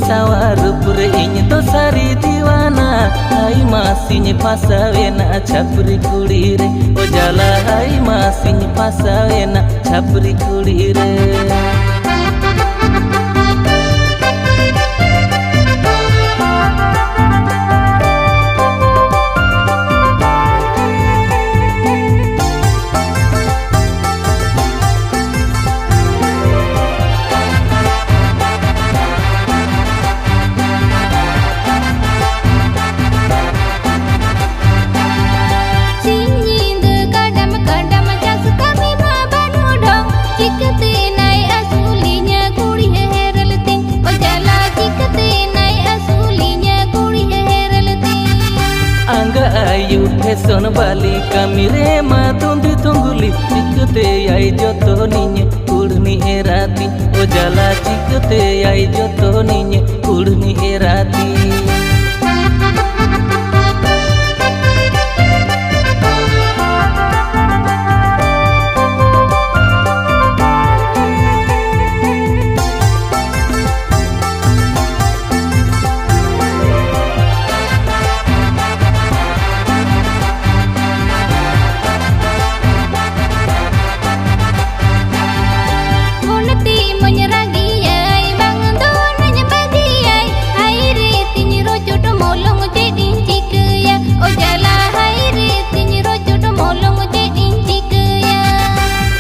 sawar pure iny to sari diwana hai masinye pasawena chapri kudire o jala hai masinye pasawena chapri kudire son bali kamire ma tundi tunguli chikte ai joto ninye kudni erati o jala chikte ai joto ninye kudni erati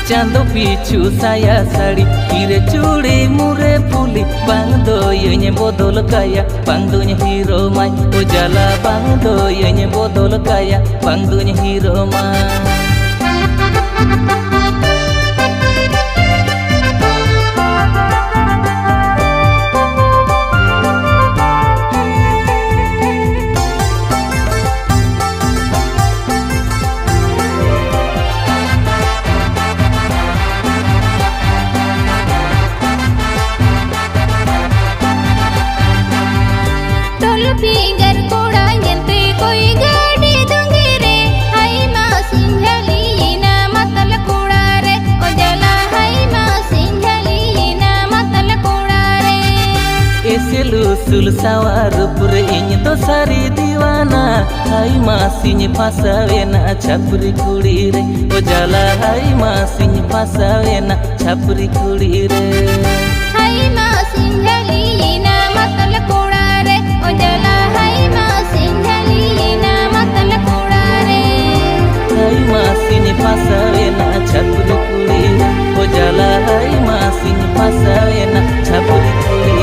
Chando pichu saya sari kire curi mure puli bangdo yenye bodol kaya bangdonya hero mai o jala bangdo yenye bodol kaya bangdonya hero mai Pinggir koda nyente koi gadi dungire hai masinjalina matal koda re o jala hai masinjalina matal koda re eselu sul sawar pure iny to sari diwana hai masinye pasawena chapri kudire o jala hai masinye pasawena chapri kudire hai masinjalina matal koda re o jala hai masinjalina matal koda re hai masinye pasawena chapri kudire o jala hai masinye pasawena chapri kudire